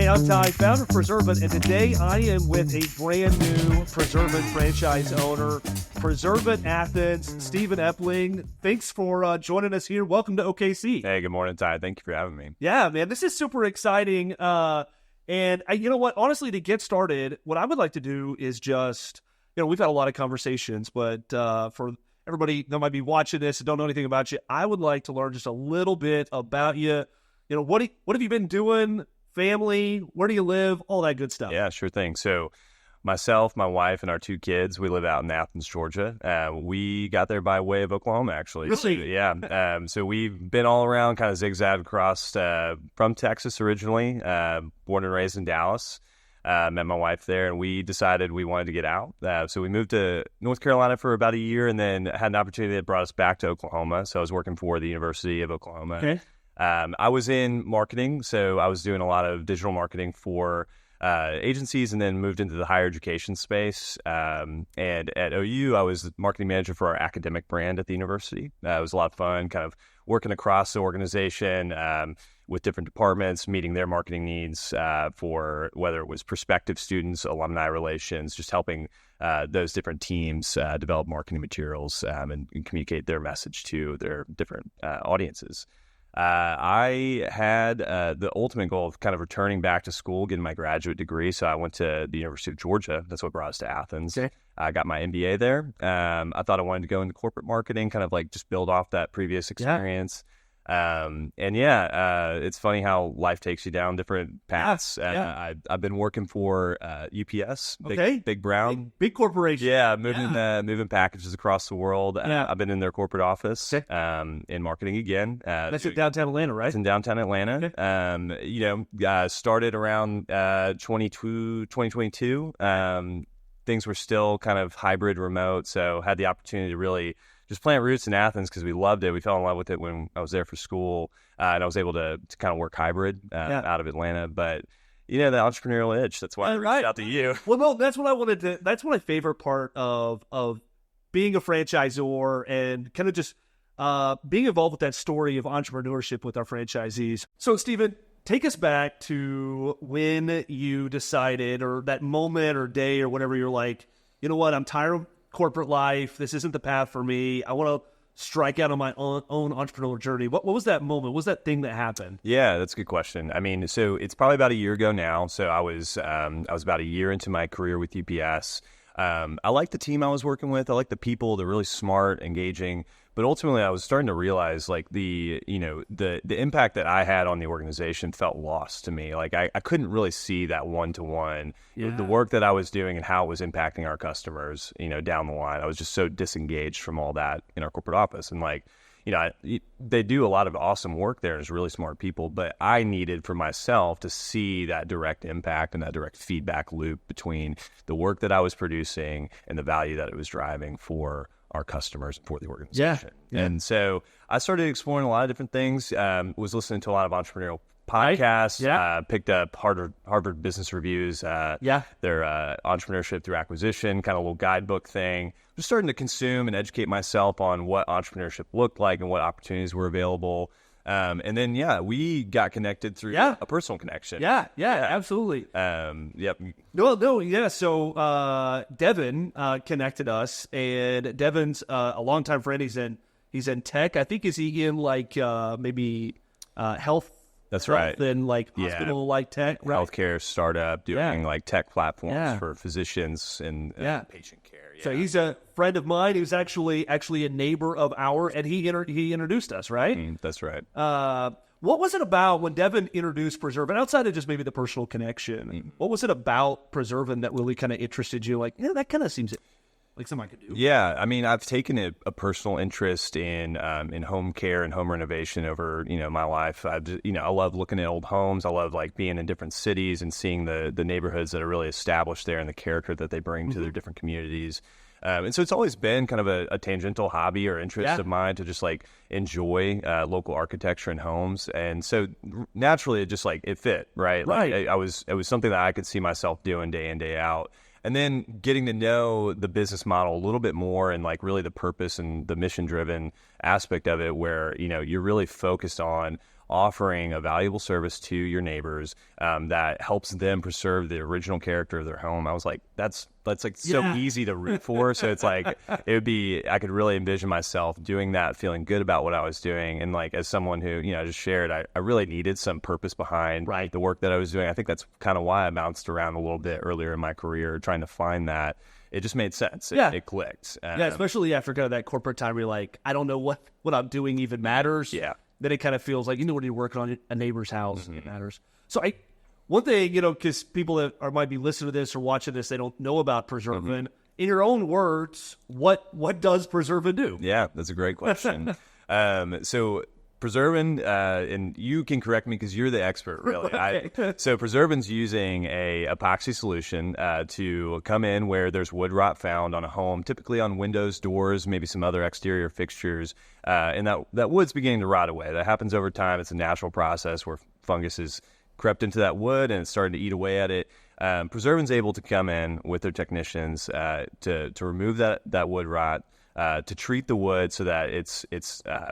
Hey, I'm Ty, founder of Preservan, and today I am with a brand new Preservan franchise owner, Preservan Athens, Stephen Eppling. Thanks for joining us here. Welcome to OKC. Hey, good morning, Ty. Thank you for having me. Yeah, man, this is super exciting. You know what? Honestly, to get started, what I would like to do is just, we've had a lot of conversations, but for everybody that might be watching this and don't know anything about you, I would like to learn just a little bit about you. What have you been doing? Family, where do you live? All that good stuff. Yeah, sure thing. So myself, my wife, and our two kids, we live out in Athens, Georgia. We got there by way of Oklahoma, actually. Really? So, yeah. So we've been all around, kind of zigzagged across from Texas originally, born and raised in Dallas. Met my wife there, and we decided we wanted to get out. So we moved to North Carolina for about a year, and then had an opportunity that brought us back to Oklahoma. So I was working for the University of Oklahoma. Okay. I was in marketing, so I was doing a lot of digital marketing for agencies, and then moved into the higher education space. And at OU, I was the marketing manager for our academic brand at the university. It was a lot of fun, kind of working across the organization with different departments, meeting their marketing needs for whether it was prospective students, alumni relations, just helping those different teams develop marketing materials and communicate their message to their different audiences. I had the ultimate goal of kind of returning back to school, getting my graduate degree. So I went to the University of Georgia. That's what brought us to Athens. Okay. I got my MBA there. I thought I wanted to go into corporate marketing, kind of like just build off that previous experience. It's funny how life takes you down different paths. I've been working for UPS, big brown, big corporation. Yeah, moving packages across the world. I've been in their corporate office in marketing again. That's in downtown Atlanta, right? It's in downtown Atlanta. Okay. Started around 2022. Things were still kind of hybrid remote, so had the opportunity to really just plant roots in Athens because we loved it. We fell in love with it when I was there for school, and I was able to kind of work hybrid out of Atlanta. But, the entrepreneurial itch, that's why I reached out to you. Well, no, that's what I wanted to, that's my favorite part of being a franchisor and kind of just being involved with that story of entrepreneurship with our franchisees. So, Stephen, take us back to when you decided, or that moment or day or whatever, you're like, you know what, I'm tired of corporate life. This isn't the path for me. I want to strike out on my own entrepreneurial journey. What was that moment? What was that thing that happened? Yeah, that's a good question. I mean, so it's probably about a year ago now. So I was about a year into my career with UPS. I like the team I was working with. I like the people. They're really smart, engaging. But ultimately, I was starting to realize like the impact that I had on the organization felt lost to me. Like I couldn't really see that one-to-one, the work that I was doing and how it was impacting our customers, down the line. I was just so disengaged from all that in our corporate office. And they do a lot of awesome work there. There's really smart people, but I needed for myself to see that direct impact and that direct feedback loop between the work that I was producing and the value that it was driving for our customers and for the organization. Yeah. And so I started exploring a lot of different things, was listening to a lot of entrepreneurial podcasts, picked up Harvard Business Review's, their entrepreneurship through acquisition, kind of a little guidebook thing. Just starting to consume and educate myself on what entrepreneurship looked like and what opportunities were available. And then, we got connected through a personal connection. Yeah, absolutely. Yep. So Devin connected us, and Devin's a longtime friend. He's in tech. I think, is he in maybe health? That's right. And hospital tech, right? Healthcare startup doing tech platforms for physicians and patient care. Yeah. So he's a friend of mine who's actually a neighbor of ours, and he introduced us, right? That's right. What was it about when Devin introduced Preservan, outside of just maybe the personal connection? What was it about Preservan that really kind of interested you? Like, that kind of seems like something I could do. Yeah, I mean, I've taken a personal interest in home care and home renovation over my life. I love looking at old homes. I love being in different cities and seeing the neighborhoods that are really established there and the character that they bring to their different communities. And so it's always been kind of a tangential hobby or interest of mine to just enjoy local architecture and homes. And so naturally it just it fit, right? Right. It was something that I could see myself doing day in, day out. And then getting to know the business model a little bit more and really the purpose and the mission driven aspect of it, where, you're really focused on offering a valuable service to your neighbors that helps them preserve the original character of their home. I was like, that's like so easy to root for. So it's like, I could really envision myself doing that, feeling good about what I was doing. And like, as someone who, just shared, I really needed some purpose behind the work that I was doing. I think that's kind of why I bounced around a little bit earlier in my career, trying to find that. It just made sense. It clicked. Especially after kind of that corporate time where you're like, I don't know what I'm doing even matters. Yeah. Then it kind of feels like, when you're working on a neighbor's house, it matters. So one thing, because people that might be listening to this or watching this, they don't know about Preservan. In your own words, what does Preservan do? Yeah, that's a great question. So Preservan, and you can correct me because you're the expert, really. So Preservan's using a epoxy solution to come in where there's wood rot found on a home, typically on windows, doors, maybe some other exterior fixtures, and that wood's beginning to rot away. That happens over time. It's a natural process where fungus has crept into that wood and it's starting to eat away at it. Preservan's able to come in with their technicians to remove that wood rot, to treat the wood so that it's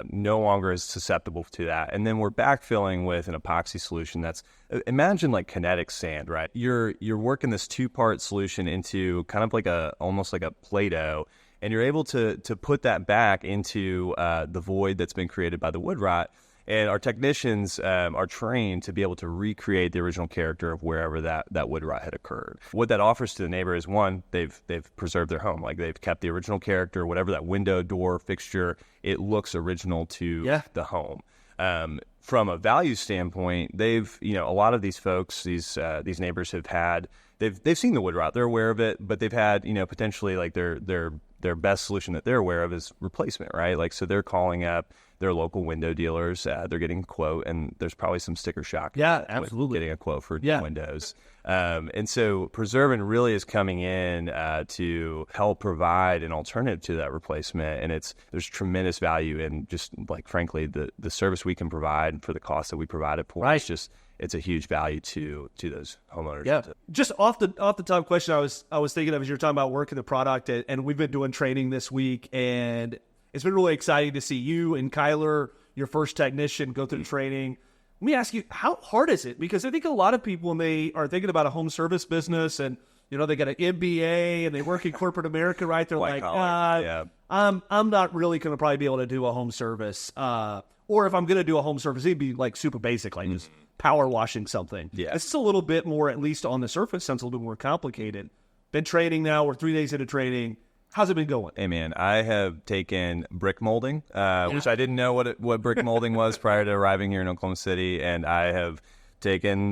no longer as susceptible to that. And then we're backfilling with an epoxy solution that's, imagine like kinetic sand, right? You're working this 2-part solution into kind of like almost like a Play-Doh, and you're able to put that back into the void that's been created by the wood rot. And our technicians are trained to be able to recreate the original character of wherever that wood rot had occurred. What that offers to the neighbor is, one, they've preserved their home. Like, they've kept the original character, whatever that window, door, fixture, it looks original to the home. From a value standpoint, they've, a lot of these folks, these neighbors have had, they've seen the wood rot, they're aware of it, but they've had, potentially like their best solution that they're aware of is replacement, right? Like, so they're calling up their local window dealers, they're getting a quote, and there's probably some sticker shock. Yeah, absolutely. Getting a quote for windows. And so Preservan really is coming in to help provide an alternative to that replacement. And there's tremendous value in just, like, frankly, the service we can provide for the cost that we provide it for. Right. It's a huge value to those homeowners. Yeah. Just off the top question, I was thinking of, as you're talking about working the product, and we've been doing training this week, and it's been really exciting to see you and Kyler, your first technician, go through the training. Let me ask you, how hard is it? Because I think a lot of people, when they are thinking about a home service business and, they got an MBA and they work in corporate America, right? They're like, I'm not really going to probably be able to do a home service. Or if I'm going to do a home service, it'd be like super basic, like just power washing something. Yeah. It's a little bit more, at least on the surface, sounds a little bit more complicated. Been training now, we're 3 days into training. How's it been going? Hey, man, I have taken brick molding, which I didn't know what brick molding was prior to arriving here in Oklahoma City. And I have taken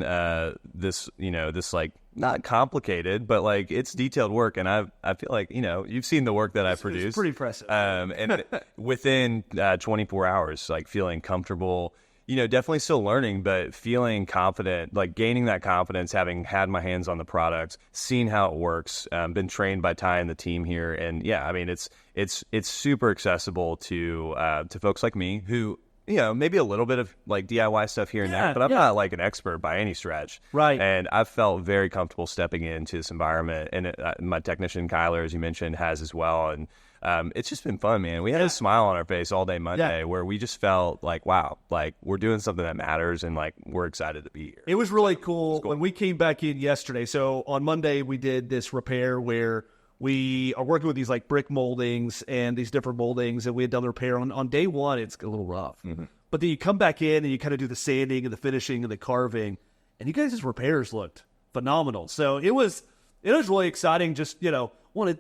this like, not complicated, but like, it's detailed work. And I feel like, you've seen the work that I produce. It's pretty impressive. And within 24 hours, like, feeling comfortable, definitely still learning, but feeling confident, like gaining that confidence, having had my hands on the product, seeing how it works, been trained by Ty and the team here. And yeah, I mean, it's super accessible to folks like me who, maybe a little bit of like DIY stuff here and there, but I'm not like an expert by any stretch. Right. And I've felt very comfortable stepping into this environment. And my technician, Kyler, as you mentioned, has as well. And it's just been fun, man. We had a smile on our face all day Monday where we just felt like, wow, like we're doing something that matters, and like we're excited to be here. It was really cool when we came back in yesterday. So on Monday, we did this repair where we are working with these like brick moldings and these different moldings, and we had done the repair. On day one, it's a little rough. But then you come back in and you kind of do the sanding and the finishing and the carving, and you guys' repairs looked phenomenal. So it was really exciting. Just,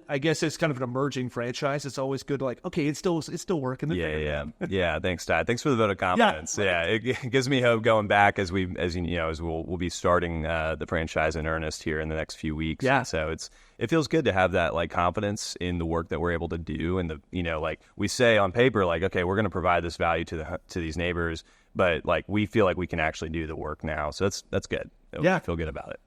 I guess it's kind of an emerging franchise. It's always good to like, okay, it's still working. Yeah. Thanks, Ty. Thanks for the vote of confidence. It gives me hope going back as we'll be starting the franchise in earnest here in the next few weeks. Yeah. So it feels good to have that like confidence in the work that we're able to do, and like we say on paper, like, okay, we're going to provide this value to these neighbors, but like we feel like we can actually do the work now. So that's good. I feel good about it.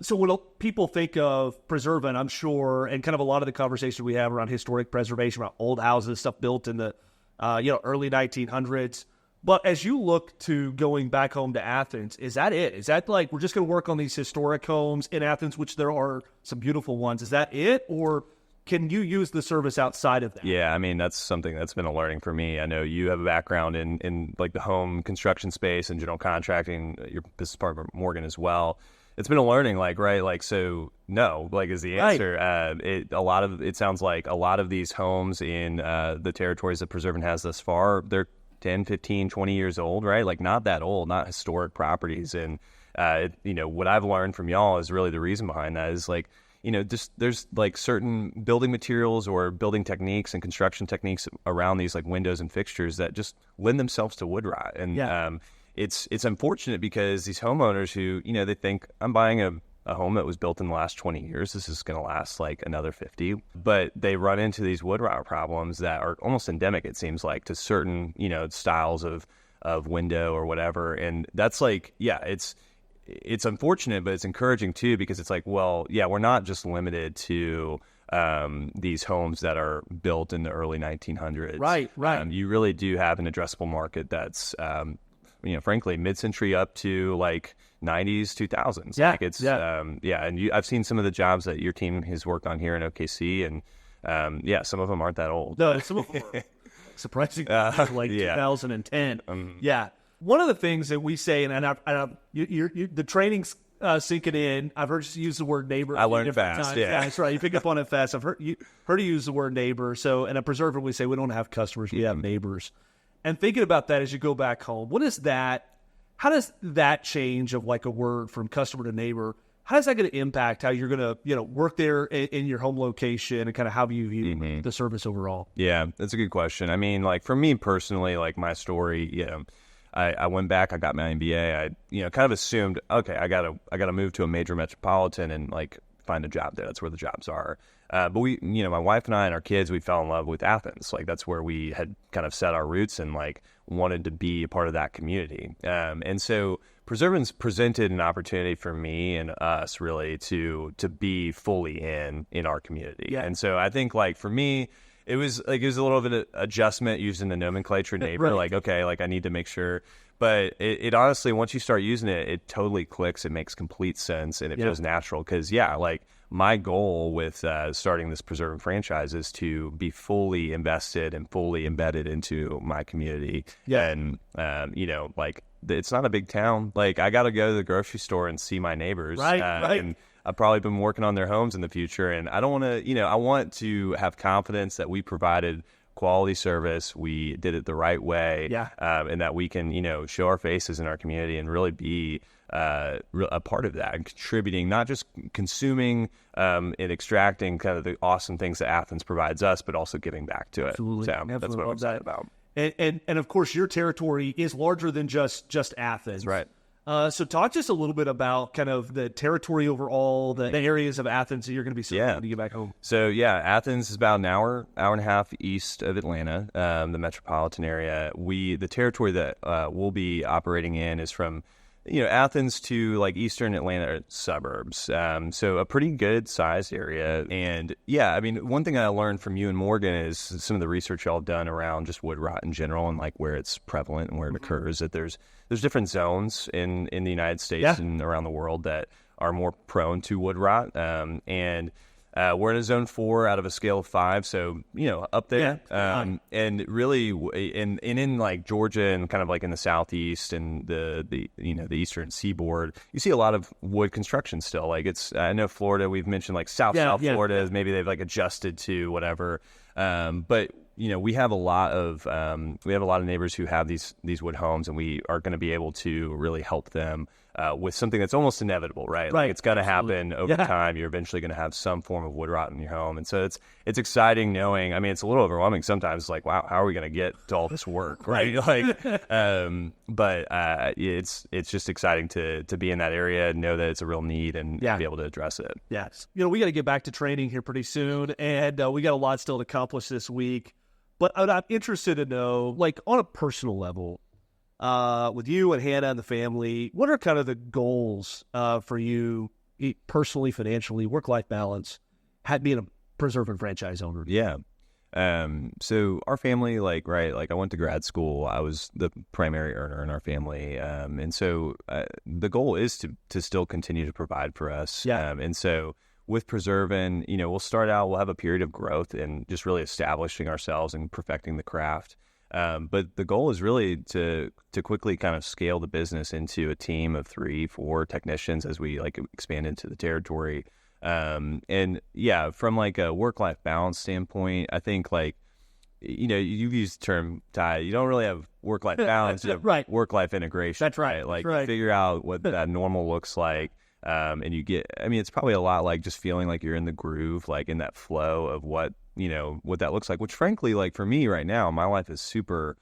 So when people think of Preservan, I'm sure, and kind of a lot of the conversation we have around historic preservation, about old houses, stuff built in the, early 1900s. But as you look to going back home to Athens, is that it? Is that like, we're just going to work on these historic homes in Athens, which there are some beautiful ones? Is that it? Or can you use the service outside of that? Yeah, I mean, that's something that's been a learning for me. I know you have a background in like the home construction space and general contracting, your business partner Morgan as well. It's been a learning, like, right? Like, so no, like, is the answer. Right. It sounds like a lot of these homes in the territories that Preservan has thus far, they're 10, 15, 20 years old, right? Like, not that old, not historic properties. And, what I've learned from y'all is really the reason behind that is like, just there's like certain building materials or building techniques and construction techniques around these like windows and fixtures that just lend themselves to wood rot. And it's unfortunate because these homeowners who, they think I'm buying a home that was built in the last 20 years. This is going to last like another 50. But they run into these wood rot problems that are almost endemic, it seems like, to certain, styles of window or whatever. And that's like, it's unfortunate, but it's encouraging too, because it's like, well, yeah, we're not just limited to these homes that are built in the early 1900s. Right. You really do have an addressable market that's, frankly, mid-century up to like 90s, 2000s. Yeah. Like it's, and I've seen some of the jobs that your team has worked on here in OKC, and some of them aren't that old. No, some of them are surprisingly like 2010. Yeah. One of the things that we say, the training's sinking in. I've heard you use the word neighbor. I learned fast. Times. Yeah, that's right. You pick up on it fast. I've heard you use the word neighbor. So, and at Preservan, we say we don't have customers, we have neighbors. And thinking about that as you go back home, how does that change of like a word from customer to neighbor? How is that going to impact how you're going to, work there in your home location and kind of how you view the service overall? Yeah, that's a good question. I mean, like for me personally, like my story, I went back, I got my MBA. I, kind of assumed, okay, I gotta move to a major metropolitan and like find a job there. That's where the jobs are. But we, my wife and I and our kids, we fell in love with Athens. Like that's where we had kind of set our roots and like wanted to be a part of that community. And so Preservan's presented an opportunity for me and us really to be fully in our community. Yeah. And so I think like for me, it was a little bit of adjustment using the nomenclature neighbor. Right. Like, okay, like I need to make sure. But it honestly, once you start using it, it totally clicks. It makes complete sense and it feels natural. Because, like my goal with starting this Preservan franchise is to be fully invested and fully embedded into my community. Yeah. And, like it's not a big town. Like I got to go to the grocery store and see my neighbors. Right. And I've probably been working on their homes in the future, and I don't want to, I want to have confidence that we provided quality service, we did it the right way, and that we can, show our faces in our community and really be a part of that and contributing, not just consuming and extracting kind of the awesome things that Athens provides us, but also giving back to it. Absolutely. So that's what I'm excited about. And of course, your territory is larger than just Athens. That's right. So talk just a little bit about kind of the territory overall, the areas of Athens that you're going to be serving when you get back home. So, Athens is about an hour and a half east of Atlanta, the metropolitan area. The territory that we'll be operating in is from, Athens to like eastern Atlanta suburbs. So a pretty good sized area. And I mean, one thing I learned from you and Morgan is some of the research y'all have done around just wood rot in general and like where it's prevalent and where it occurs, that there's different zones in the United States and around the world that are more prone to wood rot. And we're in a zone 4 out of a scale of 5, so up there. And really, in like Georgia and kind of like in the southeast and the eastern seaboard, you see a lot of wood construction still. Like I know Florida, we've mentioned like South Florida, maybe they've like adjusted to whatever. But we have a lot of neighbors who have these wood homes, and we are going to be able to really help them with something that's almost inevitable, right? Like it's going to happen over time. You're eventually going to have some form of wood rot in your home, and so it's exciting knowing. I mean, it's a little overwhelming sometimes. Like, wow, how are we going to get to all this work, right? Like, but it's just exciting to be in that area and know that it's a real need and be able to address it. Yes, we got to get back to training here pretty soon, and we got a lot still to accomplish this week. But I'm interested to know, like on a personal level, with you and Hannah and the family, what are kind of the goals for you personally, financially, work-life balance, being a Preservan franchise owner? Yeah. So our family, like I went to grad school. I was the primary earner in our family. And so the goal is to still continue to provide for us. Yeah. And so with Preservan, we'll start out, we'll have a period of growth and just really establishing ourselves and perfecting the craft. But the goal is really to quickly kind of scale the business into a team of 3-4 technicians as we like expand into the territory. And yeah, from like a work-life balance standpoint, I think like, you've used the term, Ty, you don't really have work-life balance, you have right. work-life integration. That's right. Like That's right. figure out what that normal looks like. And you get, it's probably a lot like just feeling like you're in the groove, like in that flow of what that looks like, which frankly, like for me right now, my life is super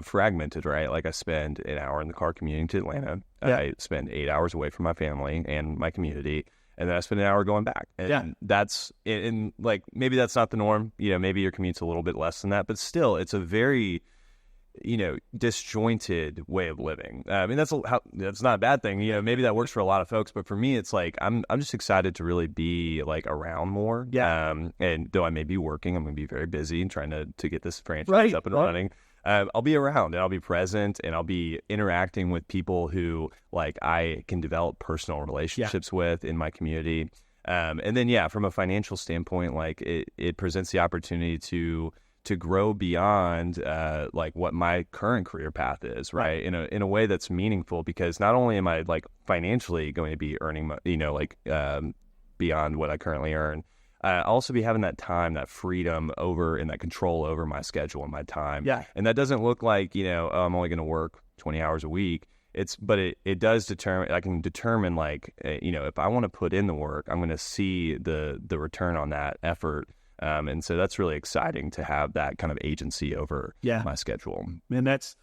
fragmented, right? Like I spend an hour in the car commuting to Atlanta. Yeah. I spend 8 hours away from my family and my community. And then I spend an hour going back. And that's, and like, maybe that's not the norm. Maybe your commute's a little bit less than that, but still it's a very, disjointed way of living. That's not a bad thing. Maybe that works for a lot of folks, but for me, it's like, I'm just excited to really be like around more. Yeah. And though I may be working, I'm going to be very busy and trying to get this franchise up and running. I'll be around and I'll be present and I'll be interacting with people who like I can develop personal relationships with in my community. And then, from a financial standpoint, like it presents the opportunity to grow beyond like what my current career path is, right? In a way that's meaningful, because not only am I like financially going to be earning, beyond what I currently earn, I'll also be having that time, that freedom over and that control over my schedule and my time. Yeah. And that doesn't look like, I'm only going to work 20 hours a week. But it does determine, I can determine like, if I want to put in the work, I'm going to see the return on that effort. And so that's really exciting to have that kind of agency over my schedule. Man, that's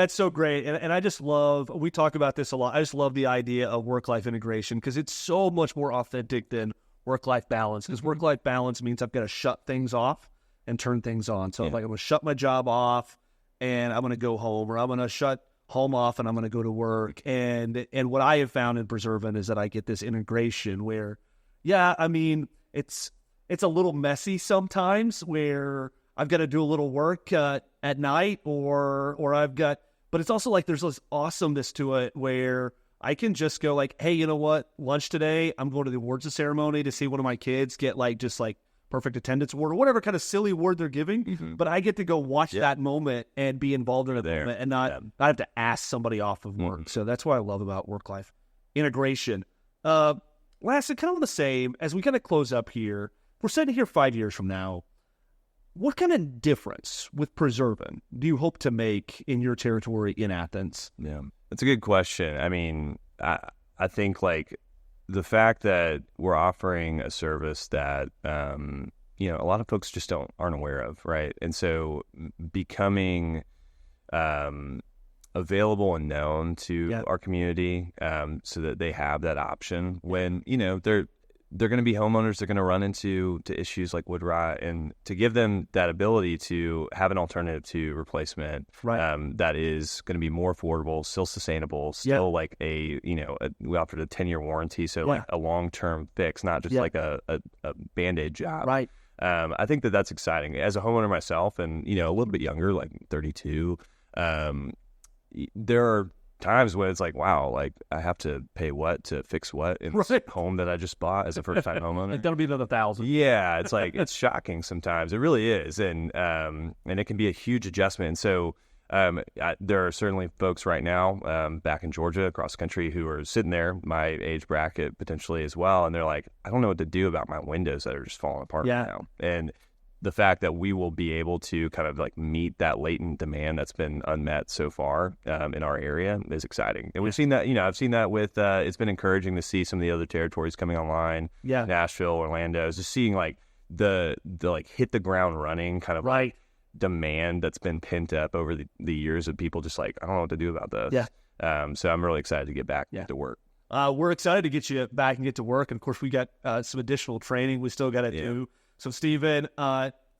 so great. And I just love, we talk about this a lot. I just love the idea of work-life integration because it's so much more authentic than work-life balance. Because work-life balance means I've got to shut things off and turn things on. So like I'm going to shut my job off and I'm going to go home, or I'm going to shut home off and I'm going to go to work. And what I have found in Preservan is that I get this integration where, it's a little messy sometimes where I've got to do a little work at night or but it's also like there's this awesomeness to it where I can just go like, hey, you know what? Lunch today, I'm going to the awards ceremony to see one of my kids get like just like perfect attendance award or whatever kind of silly award they're giving. But I get to go watch that moment and be involved in it moment and not have to ask somebody off of work. So that's what I love about work-life integration. Lastly, kind of the same as we kind of close up here. We're sitting here 5 years from now. What kind of difference with Preservan do you hope to make in your territory in Athens? Yeah, that's a good question. I think like the fact that we're offering a service that, a lot of folks just aren't aware of, right? And so becoming available and known to our community so that they have that option when, they're going to be homeowners. They're going to run into issues like wood rot, and to give them that ability to have an alternative to replacement that is going to be more affordable, still sustainable, still like we offered a 10-year warranty, so like a long-term fix, not just like a Band-Aid job. Right. I think that's exciting. As a homeowner myself, and a little bit younger, like 32, there are times when it's like, wow, like I have to pay what to fix what in this home that I just bought as a first-time homeowner. That'll be another $1,000. Yeah, it's like it's shocking sometimes. It really is, and it can be a huge adjustment. And so there are certainly folks right now back in Georgia, across the country, who are sitting there, my age bracket potentially as well, and they're like, I don't know what to do about my windows that are just falling apart right now. And the fact that we will be able to kind of like meet that latent demand that's been unmet so far in our area is exciting. And we've seen that, I've seen that with, it's been encouraging to see some of the other territories coming online, Nashville, Orlando, just seeing like the like hit the ground running kind of like demand that's been pent up over the years of people just like, I don't know what to do about this. So I'm really excited to get back to work. We're excited to get you back and get to work. And of course, we got some additional training we still got to do. So, Stephen,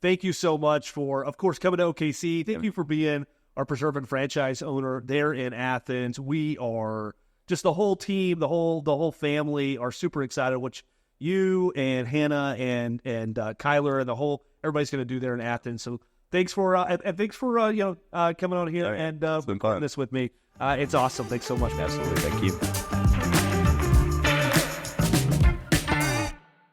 thank you so much for, of course, coming to OKC. Thank you for being our Preservan franchise owner there in Athens. We are just the whole team, the whole family are super excited, which you and Hannah and Kyler and everybody's going to do there in Athens. So, thanks for coming on here and doing this with me. It's awesome. Thanks so much. Absolutely. Thank you.